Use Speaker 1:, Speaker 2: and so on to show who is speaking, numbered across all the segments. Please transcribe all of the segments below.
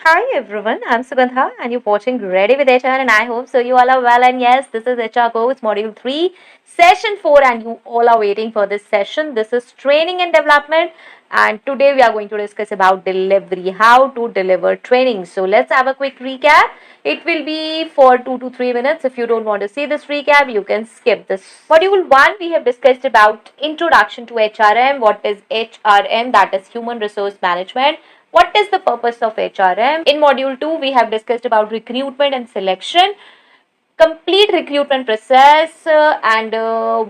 Speaker 1: Hi everyone, I'm Sugandha and you're watching Ready with HR and I hope so you all are well, and yes, this is HR Coach Module 3 Session 4 and you all are waiting for this session. This is training and development, and today we are going to discuss about delivery, how to deliver training. So let's have a quick recap. It will be for 2 to 3 minutes. If you don't want to see this recap, you can skip this. Module 1, we have discussed about introduction to HRM. What is HRM? That is Human Resource Management. What is the purpose of HRM? In module 2, we have discussed about recruitment and selection, complete recruitment process, and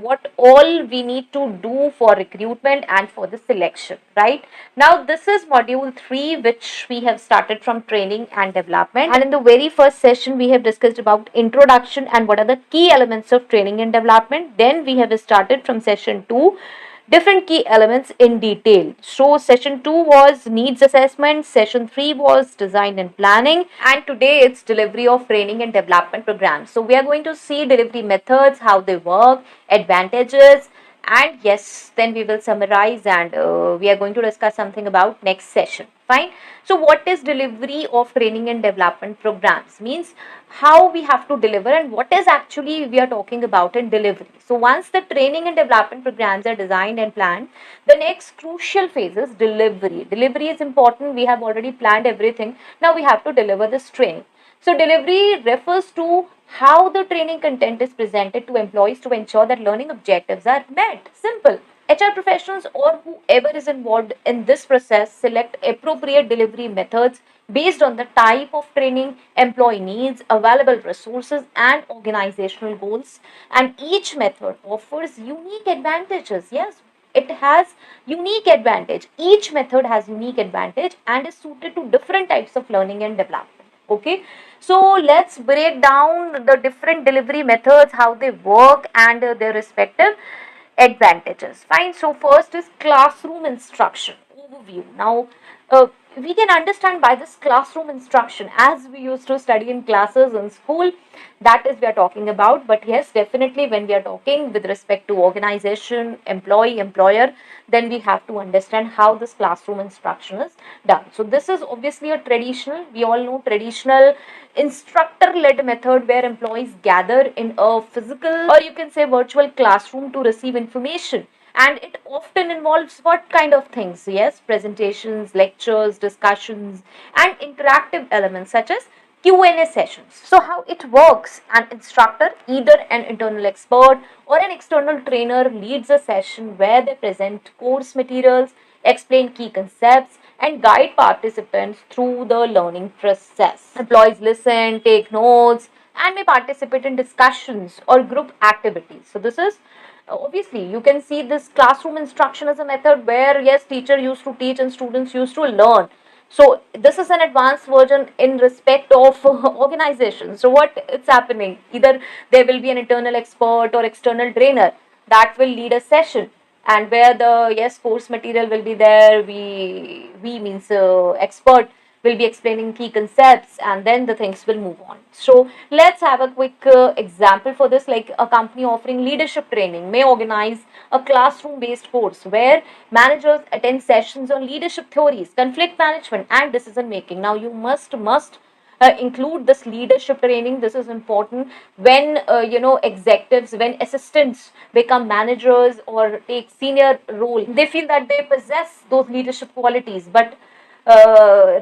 Speaker 1: what all we need to do for recruitment and for the selection, right? Now, this is module 3, which we have started from training and development. And in the very first session, we have discussed about introduction and what are the key elements of training and development. Then we have started from session 2 different key elements in detail. So session 2 was needs assessment, session 3 was design and planning, and today it's delivery of training and development programs. So we are going to see delivery methods, how they work, advantages, and yes, then we will summarize, and we are going to discuss something about next session. Fine. So what is delivery of training and development programs? Means how we have to deliver and what is actually we are talking about in delivery. So once the training and development programs are designed and planned, the next crucial phase is delivery. Delivery is important. We have already planned everything. Now we have to deliver this training. So delivery refers to how the training content is presented to employees to ensure that learning objectives are met. Simple. HR professionals or whoever is involved in this process select appropriate delivery methods based on the type of training, employee needs, available resources, and organizational goals. And each method offers unique advantages. Yes, it has unique advantage. Each method has unique advantage and is suited to different types of learning and development. Okay, so let's break down the different delivery methods, how they work, and their respective advantages. Fine. So first is classroom instruction overview. Now, we can understand by this classroom instruction as we used to study in classes in school. That is we are talking about. But yes, definitely when we are talking with respect to organization, employee, employer, then we have to understand how this classroom instruction is done. So this is obviously a traditional. We all know traditional instructor-led method where employees gather in a physical or you can say virtual classroom to receive information, and it often involves what kind of things? Yes, presentations, lectures, discussions, and interactive elements such as Q&A sessions. So how it works: an instructor, either an internal expert or an external trainer, leads a session where they present course materials, explain key concepts, and guide participants through the learning process. Employees listen, take notes, and may participate in discussions or group activities. So this is obviously you can see this classroom instruction as a method where yes, teacher used to teach and students used to learn. So this is an advanced version in respect of organization. So what it's happening, either there will be an internal expert or external trainer that will lead a session, and where the yes course material will be there, we means expert will be explaining key concepts, and then the things will move on. So let's have a quick example for this. Like a company offering leadership training may organize a classroom based course where managers attend sessions on leadership theories, conflict management, and decision making. Now you must include this leadership training. This is important when executives, when assistants become managers or take senior role, they feel that they possess those leadership qualities, but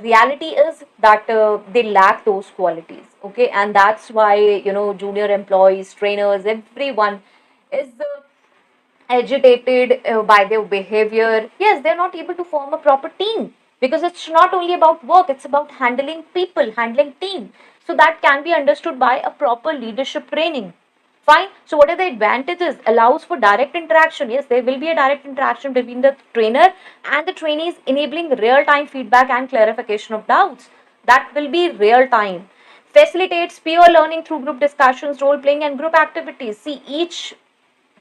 Speaker 1: reality is that they lack those qualities. Okay, and that's why junior employees, trainers, everyone is agitated by their behavior. Yes, they're not able to form a proper team because it's not only about work, it's about handling people, handling team. So that can be understood by a proper leadership training. Fine. So what are the advantages? Allows for direct interaction. Yes, there will be a direct interaction between the trainer and the trainees, enabling real-time feedback and clarification of doubts. That will be real time. Facilitates peer learning through group discussions, role playing, and group activities. See, each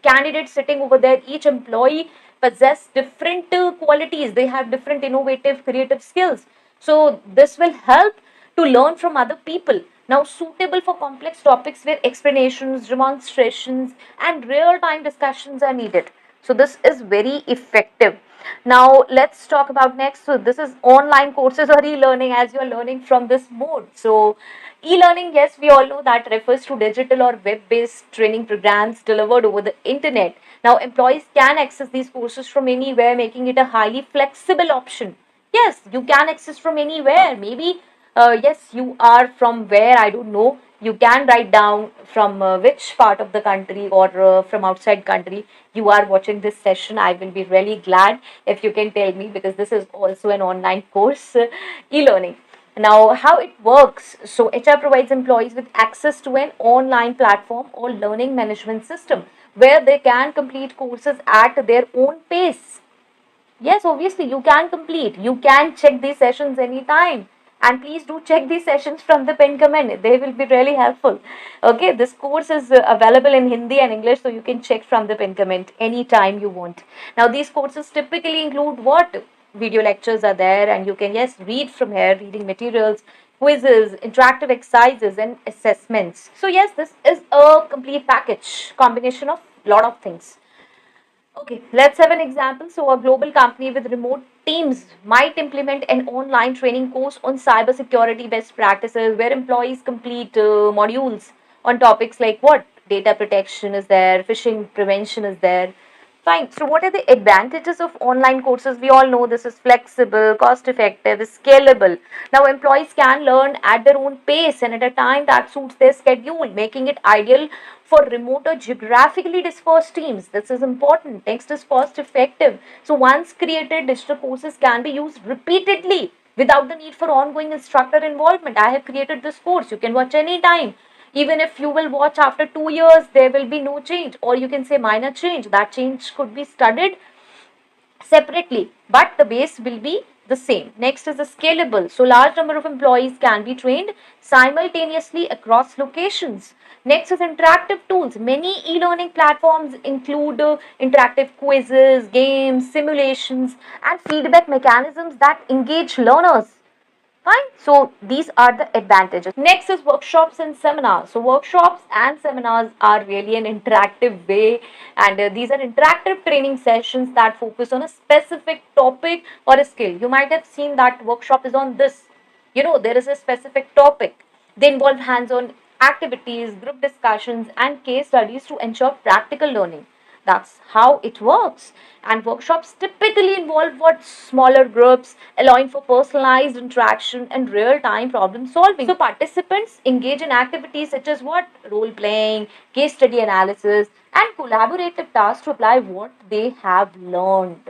Speaker 1: candidate sitting over there, each employee possess different qualities. They have different innovative creative skills, so this will help to learn from other people. Now suitable for complex topics where explanations, demonstrations, and real time discussions are needed. So this is very effective. Now let's talk about next. So this is online courses or e-learning, as you are learning from this mode. So e-learning, yes, we all know that refers to digital or web-based training programs delivered over the internet. Now employees can access these courses from anywhere, making it a highly flexible option. Yes, you can access from anywhere. Maybe yes, you are from where, I don't know. You can write down from which part of the country or from outside country you are watching this session. I will be really glad if you can tell me, because this is also an online course, e-learning. Now, how it works. So, HR provides employees with access to an online platform or learning management system where they can complete courses at their own pace. Yes, obviously, you can complete. You can check these sessions anytime. And please do check these sessions from the pin comment. They will be really helpful. Okay, this course is available in Hindi and English, so you can check from the pin comment anytime you want. Now, these courses typically include what? Video lectures are there, and you can, yes, read from here, reading materials, quizzes, interactive exercises, and assessments. So, yes, this is a complete package, combination of lot of things. Okay, let's have an example. So, a global company with remote teams might implement an online training course on cybersecurity best practices where employees complete modules on topics like what? Data protection is there, phishing prevention is there. Fine. So, what are the advantages of online courses? We all know this is flexible, cost effective, scalable. Now, employees can learn at their own pace and at a time that suits their schedule, making it ideal for remote or geographically dispersed teams. This is important. Next is cost effective. So, once created, digital courses can be used repeatedly without the need for ongoing instructor involvement. I have created this course. You can watch anytime. Even if you will watch after 2 years, there will be no change, or you can say minor change. That change could be studied separately, but the base will be the same. Next is the scalable. So large number of employees can be trained simultaneously across locations. Next is interactive tools. Many e-learning platforms include interactive quizzes, games, simulations, and feedback mechanisms that engage learners. Fine. So these are the advantages. Next is workshops and seminars. So workshops and seminars are really an interactive way, and these are interactive training sessions that focus on a specific topic or a skill. You might have seen that workshop is on this. There is a specific topic. They involve hands-on activities, group discussions, and case studies to ensure practical learning. That's how it works. And workshops typically involve what? Smaller groups, allowing for personalized interaction and real-time problem solving. So participants engage in activities such as what? Role playing, case study analysis, and collaborative tasks to apply what they have learned.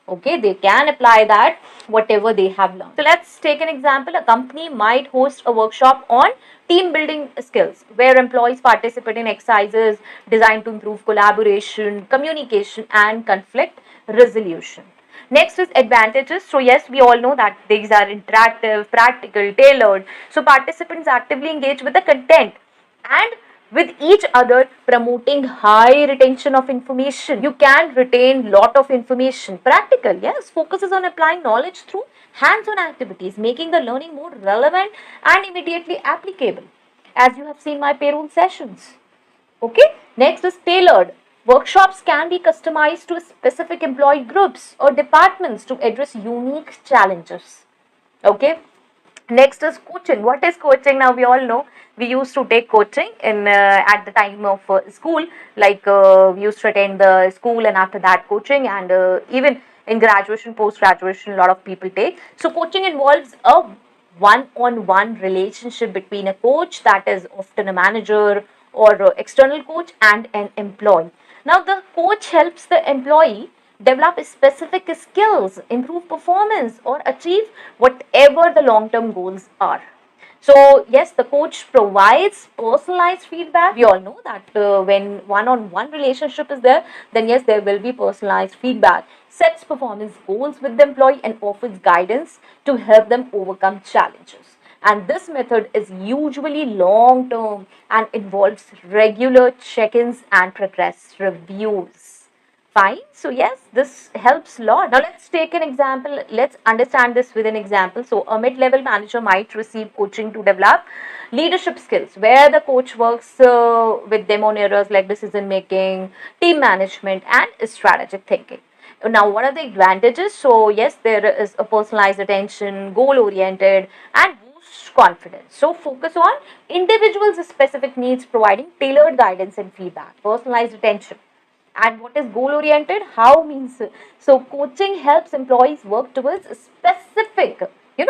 Speaker 1: Okay, they can apply that whatever they have learned. So let's take an example. A company might host a workshop on team building skills where employees participate in exercises designed to improve collaboration, communication, and conflict resolution. Next is advantages. So yes, we all know that these are interactive, practical, tailored. So participants actively engage with the content and with each other, promoting high retention of information. You can retain lot of information. Practical, yes, focuses on applying knowledge through hands-on activities, making the learning more relevant and immediately applicable, as you have seen my payroll sessions. Okay, next is tailored. Workshops can be customized to specific employee groups or departments to address unique challenges. Okay, next is coaching. What is coaching? Now we all know we used to take coaching in at the time of school. Like we used to attend the school, and after that coaching, and even in graduation, post graduation, a lot of people take. So coaching involves a one-on-one relationship between a coach, that is often a manager or external coach, and an employee. Now the coach helps the employee develop specific skills, improve performance, or achieve whatever the long term goals are. So, yes, the coach provides personalized feedback. We all know that when one on one relationship is there, then yes, there will be personalized feedback, sets performance goals with the employee, and offers guidance to help them overcome challenges. And this method is usually long term and involves regular check ins and progress reviews. Fine. So yes, this helps a lot. Now let's take an example. Let's understand this with an example. So a mid-level manager might receive coaching to develop leadership skills, where the coach works with them on areas like decision making, team management, and strategic thinking. Now, what are the advantages? So, yes, there is a personalized attention, goal oriented, and boost confidence. So, focus on individuals' specific needs, providing tailored guidance and feedback, personalized attention. And what is goal oriented? How means so coaching helps employees work towards a specific,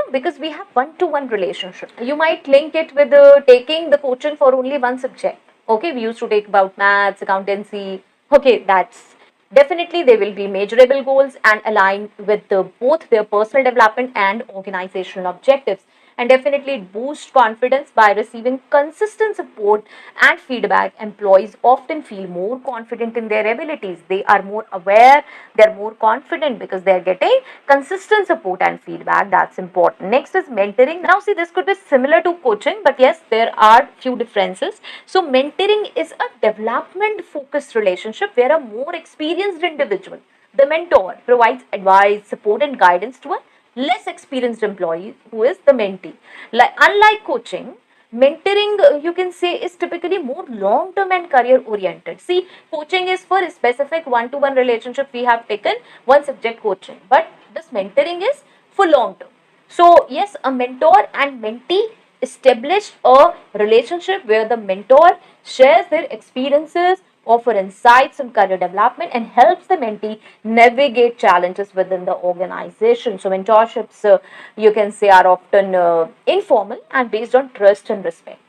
Speaker 1: because we have one to one relationship. You might link it with taking the coaching for only one subject. Okay, we used to take about maths, accountancy. Okay, that's definitely they will be measurable goals and align with both their personal development and organizational objectives. And definitely it boosts confidence by receiving consistent support and feedback. Employees often feel more confident in their abilities. They are more aware, they're more confident because they're getting consistent support and feedback. That's important. Next is mentoring. Now, see, this could be similar to coaching, but yes, there are few differences. So, mentoring is a development focused relationship where a more experienced individual, the mentor, provides advice, support, and guidance to a less experienced employee who is the mentee. Like unlike coaching, mentoring you can say is typically more long term and career oriented. See, coaching is for a specific one to one relationship. We have taken one subject coaching, but this mentoring is for long term. So yes, a mentor and mentee establish a relationship where the mentor shares their experiences, offer insights on career development, and helps the mentee navigate challenges within the organization. So mentorships, you can say, are often informal and based on trust and respect.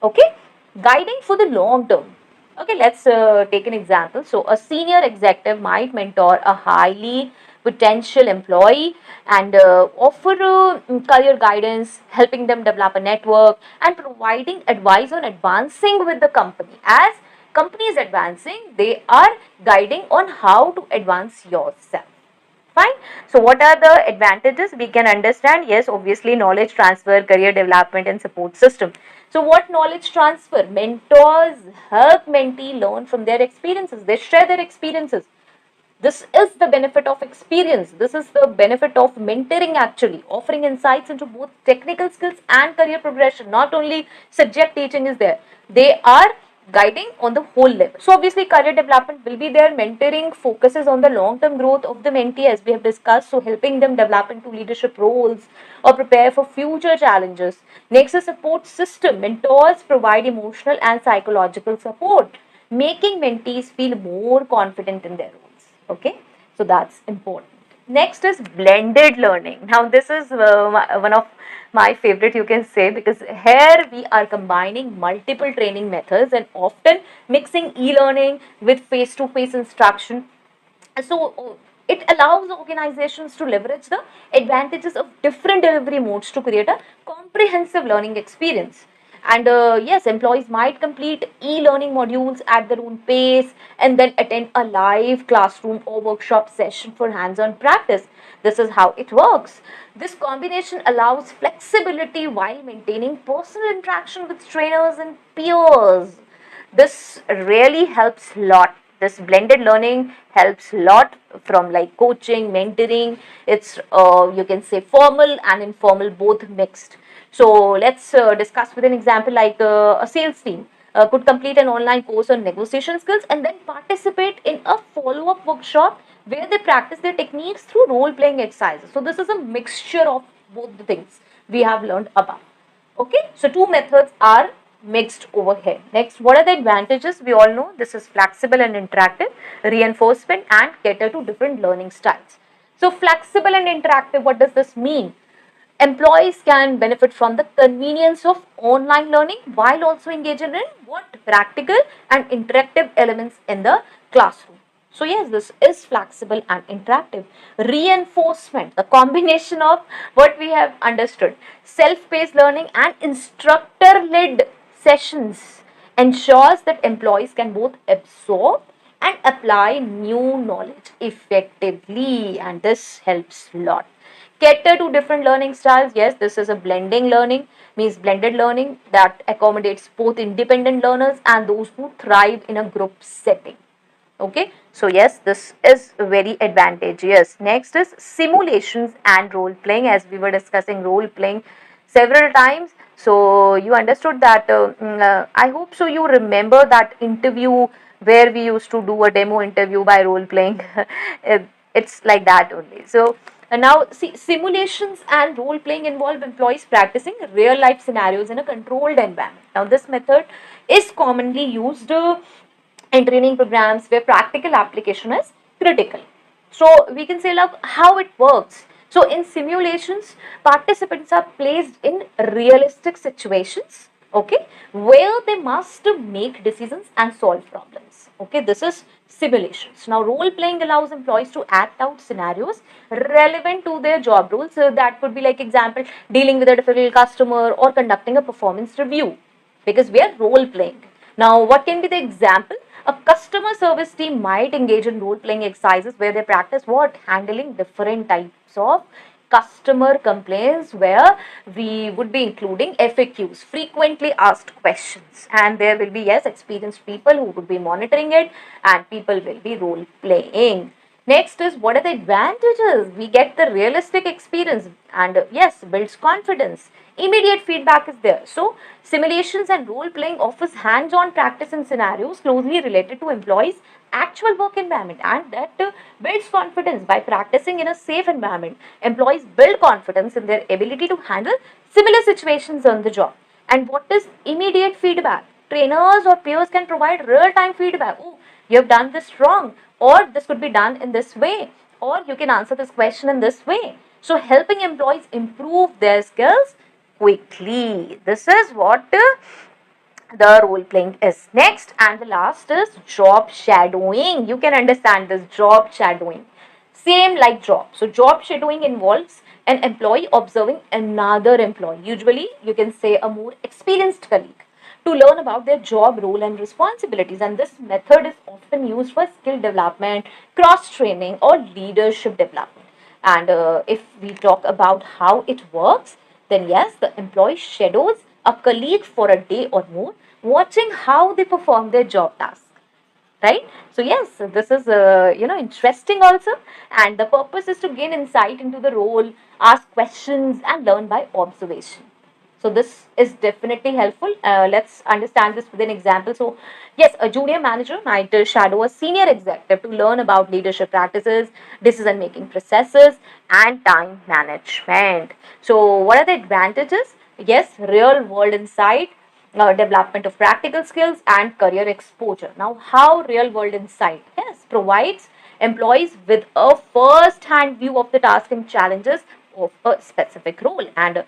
Speaker 1: Okay, guiding for the long term. Okay, let's take an example. So, a senior executive might mentor a highly potential employee and offer career guidance, helping them develop a network and providing advice on advancing with the company. As company is advancing, they are guiding on how to advance yourself. Fine. So, what are the advantages? We can understand. Yes, obviously, knowledge transfer, career development, and support system. So, what knowledge transfer? Mentors help mentee learn from their experiences. They share their experiences. This is the benefit of experience. This is the benefit of mentoring, actually, offering insights into both technical skills and career progression. Not only subject teaching is there, they are guiding on the whole level. So, obviously, career development will be there. Mentoring focuses on the long term growth of the mentee, as we have discussed, so helping them develop into leadership roles or prepare for future challenges. Next, a support system. Mentors provide emotional and psychological support, making mentees feel more confident in their roles. Okay, so that's important. Next is blended learning. Now, this is one of my favorite, you can say, because here we are combining multiple training methods and often mixing e-learning with face-to-face instruction. So it allows organizations to leverage the advantages of different delivery modes to create a comprehensive learning experience. And yes, employees might complete e-learning modules at their own pace and then attend a live classroom or workshop session for hands-on practice. This is how it works. This combination allows flexibility while maintaining personal interaction with trainers and peers. This really helps a lot. This blended learning helps a lot from like coaching, mentoring. It's you can say formal and informal, both mixed. So let's discuss with an example like a sales team could complete an online course on negotiation skills and then participate in a follow-up workshop where they practice their techniques through role-playing exercises. So this is a mixture of both the things we have learned about. Okay, so two methods are mixed over here. Next, what are the advantages? We all know this is flexible and interactive, reinforcement, and cater to different learning styles. So, flexible and interactive, what does this mean? Employees can benefit from the convenience of online learning while also engaging in what practical and interactive elements in the classroom. So yes, this is flexible and interactive. Reinforcement, the combination of what we have understood, self-paced learning and instructor-led sessions ensures that employees can both absorb and apply new knowledge effectively, and this helps a lot. Cater to different learning styles. Yes, this is a blending learning, means blended learning that accommodates both independent learners and those who thrive in a group setting. Okay, so yes, this is very advantageous. Next is simulations and role playing, as we were discussing role playing several times. So you understood that. I hope so. You remember that interview where we used to do a demo interview by role playing. It's like that only. So now see, simulations and role playing involve employees practicing real life scenarios in a controlled environment. Now this method is commonly used in training programs where practical application is critical. So we can say like how it works. So in simulations, participants are placed in realistic situations, okay, where they must make decisions and solve problems. Okay, this is simulations. Now role playing allows employees to act out scenarios relevant to their job roles. So that could be like example, dealing with a difficult customer or conducting a performance review, because we are role playing. Now, what can be the example? A customer service team might engage in role playing exercises where they practice what? Handling different types of customer complaints, where we would be including FAQs, frequently asked questions, and there will be, yes, experienced people who would be monitoring it, and people will be role playing. Next is, what are the advantages? We get the realistic experience, and yes, builds confidence. Immediate feedback is there. So simulations and role playing offers hands-on practice in scenarios closely related to employees' actual work environment, and that builds confidence. By practicing in a safe environment, employees build confidence in their ability to handle similar situations on the job. And what is immediate feedback? Trainers or peers can provide real-time feedback. Oh, you have done this wrong, or this could be done in this way, or you can answer this question in this way. So helping employees improve their skills quickly. This is what the role playing is. Next and the last is job shadowing. You can understand this job shadowing. Same like job. So job shadowing involves an employee observing another employee, usually you can say a more experienced colleague, to learn about their job role and responsibilities. And this method is often used for skill development, cross training, or leadership development. And if we talk about how it works, then yes, the employee shadows a colleague for a day or more, watching how they perform their job task, right? So yes, this is interesting also, and the purpose is to gain insight into the role, ask questions, and learn by observation. So this is definitely helpful. Let's understand this with an example. So yes, a junior manager might shadow a senior executive to learn about leadership practices, decision making processes, and time management. So what are the advantages? Yes, real world insight, development of practical skills, and career exposure. Now, how real world insight? Yes, provides employees with a first hand view of the task and challenges of a specific role, and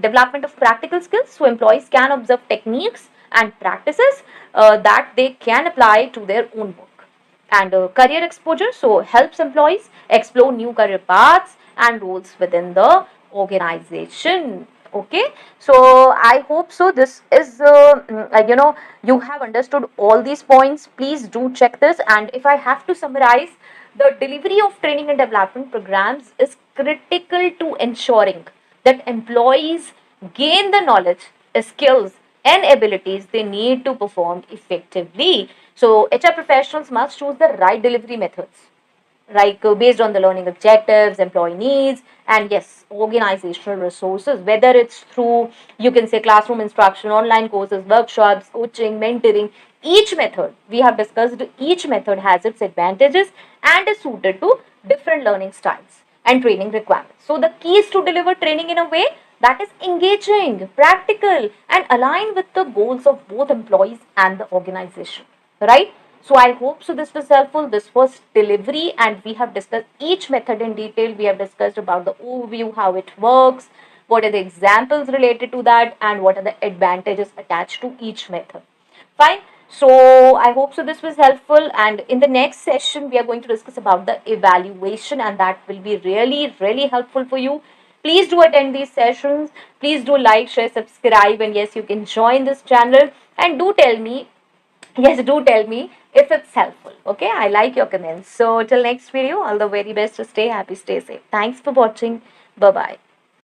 Speaker 1: development of practical skills, so employees can observe techniques and practices that they can apply to their own work. And career exposure, so helps employees explore new career paths and roles within the organization. Okay, so I hope so this is you have understood all these points. Please do check this, and if I have to summarize, the delivery of training and development programs is critical to ensuring that employees gain the knowledge, skills, and abilities they need to perform effectively. So HR professionals must choose the right delivery methods, like based on the learning objectives, employee needs, and yes, organizational resources, whether it's through, you can say, classroom instruction, online courses, workshops, coaching, mentoring. Each method we have discussed, each method has its advantages and is suited to different learning styles and training requirements. So the key is to deliver training in a way that is engaging, practical, and aligned with the goals of both employees and the organization, right? So I hope so this was helpful. This was delivery, and we have discussed each method in detail. We have discussed about the overview, how it works, what are the examples related to that, and what are the advantages attached to each method. Fine. So I hope so this was helpful, and in the next session we are going to discuss about the evaluation, and that will be really helpful for you. Please do attend these sessions. Please do like, share, subscribe, and yes, you can join this channel, and do tell me, yes, do tell me if it's helpful. Okay, I like your comments. So till next video, all the very best. To stay happy, stay safe. Thanks for watching. Bye bye.